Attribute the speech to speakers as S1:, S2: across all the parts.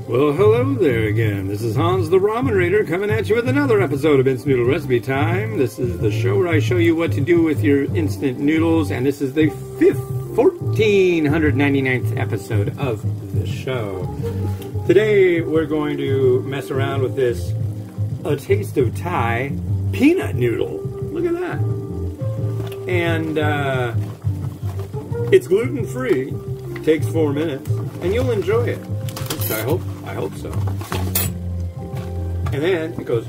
S1: Well, hello there again. This is Hans the Ramen Raider coming at you with another episode of Instant Noodle Recipe Time. This is the show where I show you what to do with your instant noodles, and this is the 1499th episode of the show. Today we're going to mess around with this A Taste of Thai peanut noodle. Look at that. And it's gluten-free, takes 4 minutes, and you'll enjoy it. I hope so. And then it goes.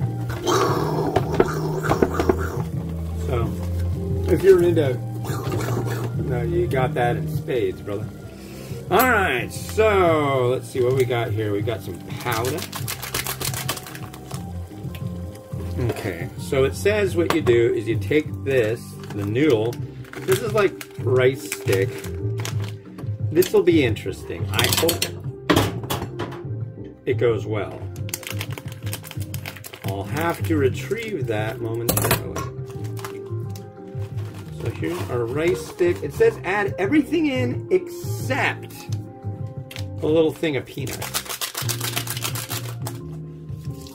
S1: So, if you're into, no, you got that in spades, brother. All right, so let's see what we got here. We got some powder. Okay, so it says what you do is you take this, the noodle. This is like rice stick. This will be interesting. I hope it goes well. I'll have to retrieve that momentarily. So here's our rice stick. It says add everything in except a little thing of peanuts.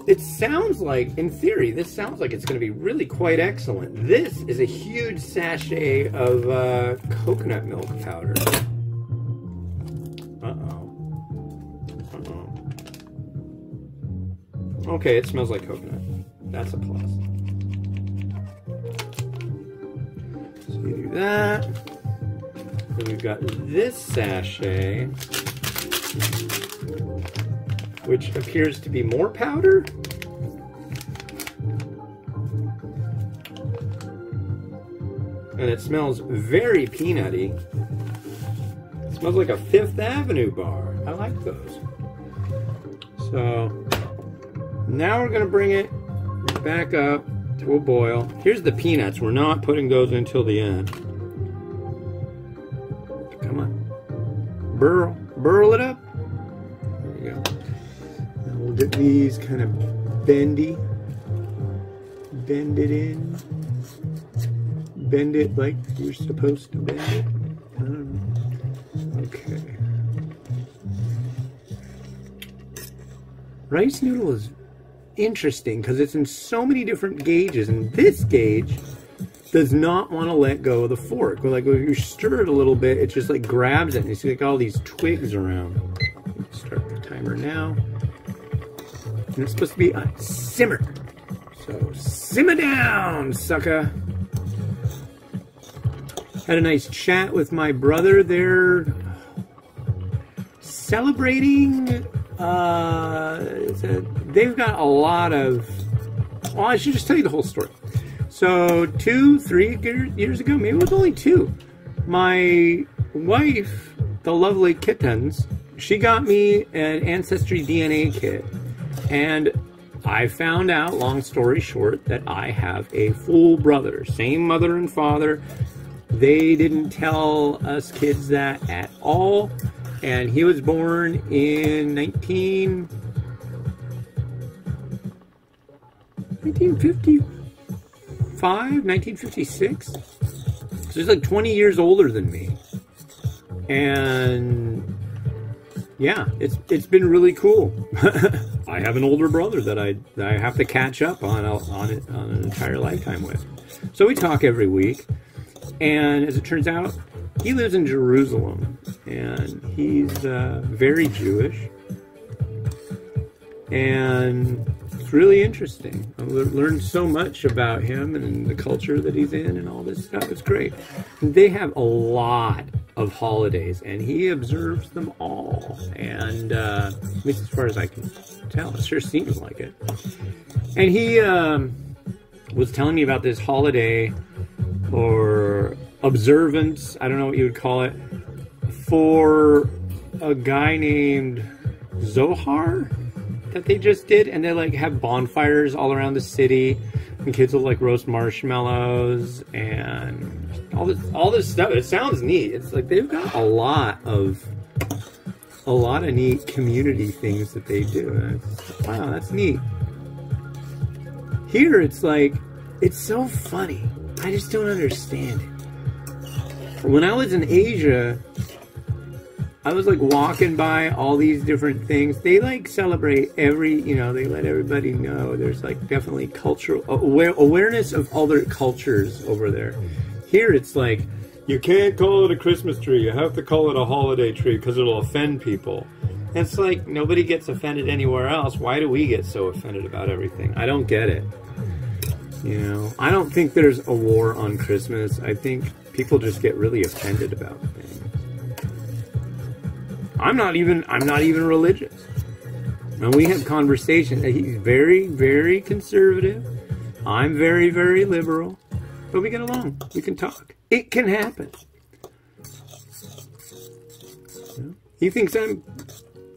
S1: It sounds like, in theory, this sounds like it's going to be really quite excellent. This is a huge sachet of coconut milk powder. Okay, it smells like coconut. That's a plus. So you do that. Then we've got this sachet, which appears to be more powder. And it smells very peanutty. It smells like a Fifth Avenue bar. I like those. So now we're going to bring it back up to a boil. Here's the peanuts. We're not putting those in until the end. Come on. Burl it up. There we go. Now we'll get these kind of bendy. Bend it in. Bend it like you're supposed to bend it. I don't know. Okay. Rice noodle is interesting because it's in so many different gauges, and this gauge does not want to let go of the fork. Like when you stir it a little bit, it just like grabs it, and you see like all these twigs around. Start the timer now, and it's supposed to be a simmer. So simmer down, sucker. Had a nice chat with my brother. They're celebrating. They've got a lot of, well, I should just tell you the whole story. So 2-3 years ago, maybe it was only 2, my wife, the lovely Kittens, she got me an Ancestry DNA kit, and I found out, long story short, that I have a full brother, same mother and father. They didn't tell us kids that at all. And he was born in 1956. So he's like 20 years older than me. And yeah, it's been really cool. I have an older brother that I have to catch up on an entire lifetime with. So we talk every week. And as it turns out, he lives in Jerusalem, and he's very Jewish, and it's really interesting. I learned so much about him and the culture that he's in and all this stuff. It's great. They have a lot of holidays, and he observes them all, and at least as far as I can tell, it sure seems like it. And he was telling me about this holiday, or observance, I don't know what you would call it, for a guy named Zohar that they just did, and they like have bonfires all around the city, and kids will like roast marshmallows and all this stuff. It sounds neat. It's like they've got a lot of neat community things that they do. And wow, that's neat. Here it's like, it's so funny. I just don't understand it. When I was in Asia, I was like walking by all these different things. They like celebrate every, you know, they let everybody know there's like definitely cultural awareness of other cultures over there. Here it's like, you can't call it a Christmas tree. You have to call it a holiday tree because it'll offend people. And it's like, nobody gets offended anywhere else. Why do we get so offended about everything? I don't get it. You know, I don't think there's a war on Christmas. I think people just get really offended about things. I'm not even religious. And we have conversations. He's very, very conservative. I'm very, very liberal. But we get along. We can talk. It can happen. He thinks I'm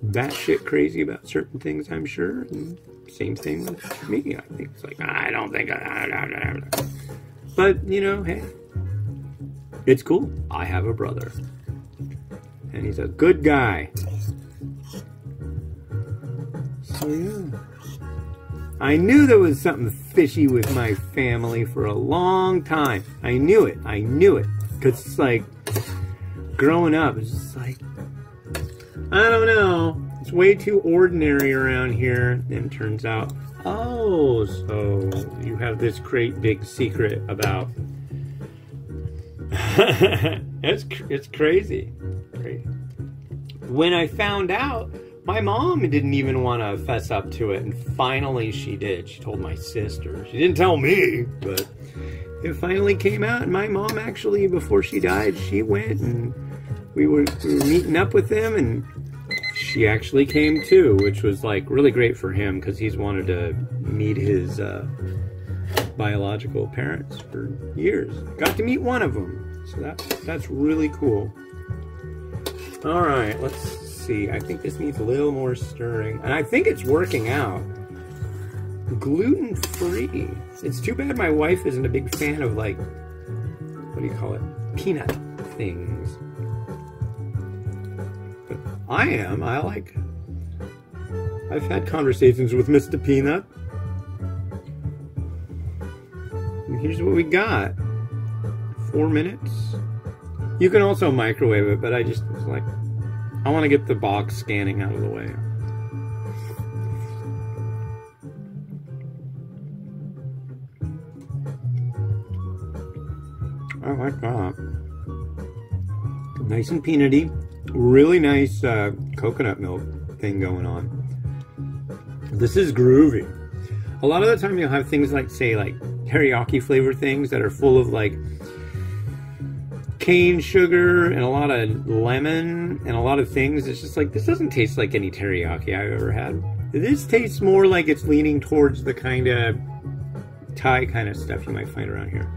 S1: batshit crazy about certain things, I'm sure. And same thing with me. I think it's like, I don't think I... But, you know, hey. It's cool. I have a brother. And he's a good guy. So, yeah. I knew there was something fishy with my family for a long time. I knew it. I knew it. Because it's like, growing up, it's just like, I don't know. It's way too ordinary around here. And it turns out, oh, so you have this great big secret about... it's crazy. When I found out, my mom didn't even want to fess up to it, and finally she did. She told my sister. She didn't tell me, but it finally came out, and my mom actually, before she died, she went, and we were meeting up with them, and she actually came too, which was like really great for him, because he's wanted to meet his biological parents for years. Got to meet one of them, so that's really cool. All right, let's see. I think this needs a little more stirring. And I think it's working out. Gluten-free. It's too bad my wife isn't a big fan of, like, what do you call it? Peanut things. But I am. I've had conversations with Mr. Peanut. And here's what we got. 4 minutes. You can also microwave it, but I just was like, I want to get the box scanning out of the way. I like that. Nice and peanutty. Really nice coconut milk thing going on. This is groovy. A lot of the time you'll have things like, say, like teriyaki flavor things that are full of like cane sugar and a lot of lemon and a lot of things. It's just like, this doesn't taste like any teriyaki I've ever had. This tastes more like it's leaning towards the kind of Thai kind of stuff you might find around here.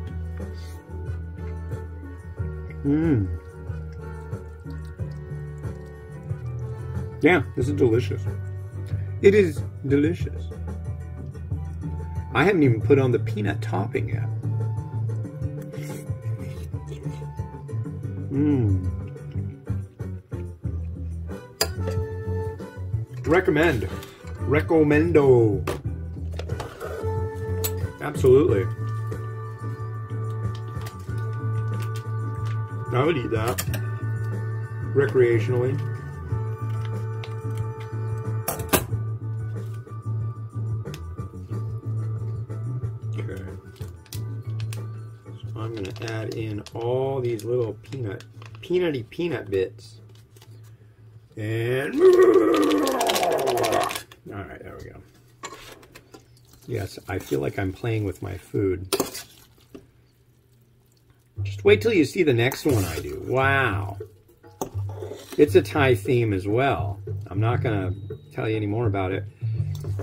S1: Yeah, this is delicious. It is delicious. I haven't even put on the peanut topping yet. Recommendo. Absolutely. I would eat that recreationally. Okay. So I'm going to add in all these little peanutty peanut bits. And all right, there we go. Yes, I feel like I'm playing with my food. Just wait till you see the next one I do. Wow. It's a Thai theme as well. I'm not going to tell you any more about it.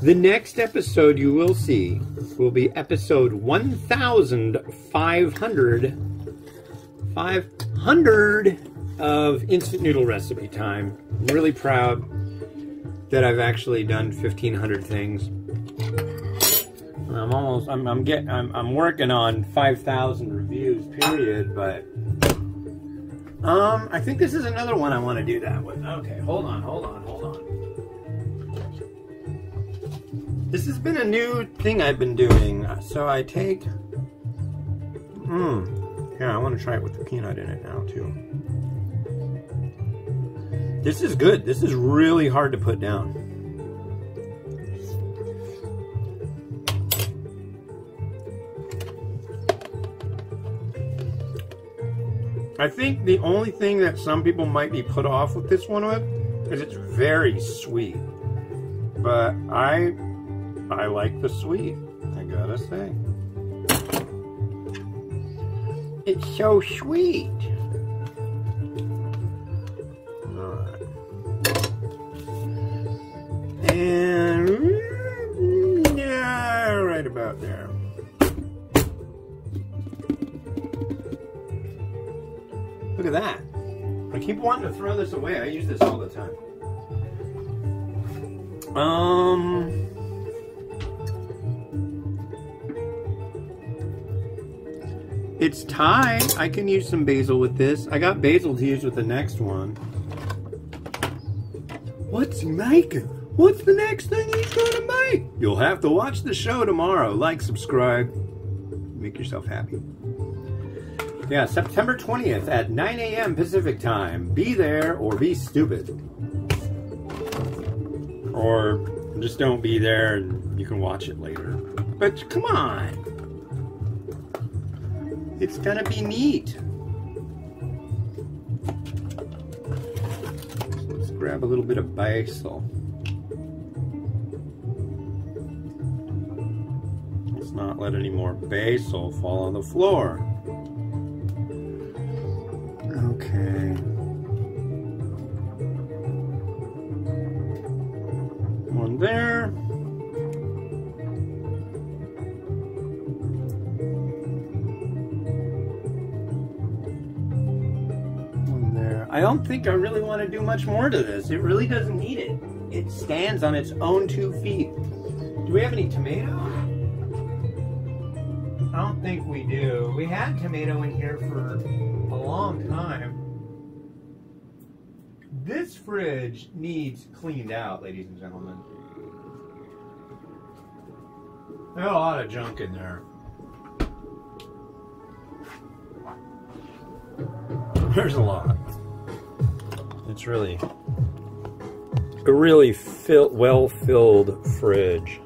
S1: The next episode you will see will be episode 500 of Instant Noodle Recipe Time. I'm really proud that I've actually done 1,500 things. I'm working on 5,000 reviews, period, but I think this is another one I want to do that with. Okay, hold on. This has been a new thing I've been doing. So I take, yeah, I want to try it with the peanut in it now too. This is good. This is really hard to put down. I think the only thing that some people might be put off with this one with is it's very sweet. But I like the sweet, I gotta say. It's so sweet. Alright. And yeah, right about there. Look at that. I keep wanting to throw this away. I use this all the time. It's Thai. I can use some basil with this. I got basil to use with the next one. What's he making? What's the next thing he's gonna make? You'll have to watch the show tomorrow. Like, subscribe, make yourself happy. Yeah, September 20th at 9 a.m. Pacific time. Be there or be stupid. Or just don't be there and you can watch it later. But come on. It's gonna be neat. So let's grab a little bit of basil. Let's not let any more basil fall on the floor. Okay. One there. One there. I don't think I really want to do much more to this. It really doesn't need it. It stands on its own 2 feet. Do we have any tomato? I don't think we do. We had tomato in here for a long time. This fridge needs cleaned out, ladies and gentlemen. There's a lot of junk in there. There's a lot. It's really a really well-filled fridge.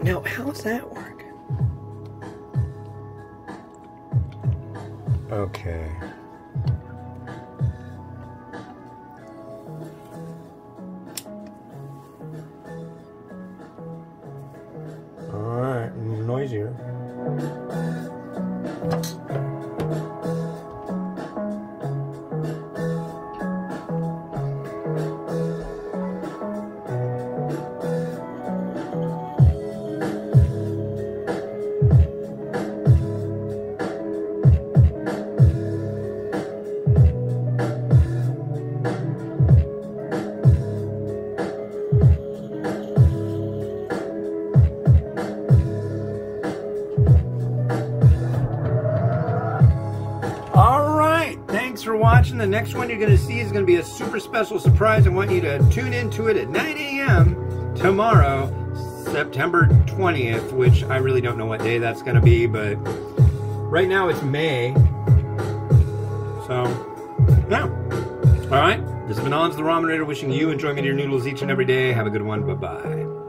S1: Now, how's that work? Okay. All right, noisier. For watching. The next one you're going to see is going to be a super special surprise. I want you to tune into it at 9 a.m. tomorrow, September 20th, which I really don't know what day that's going to be, but right now it's May. So, yeah. All right. This has been Allen's the Ramen Raider, wishing you enjoyment of your noodles each and every day. Have a good one. Bye-bye.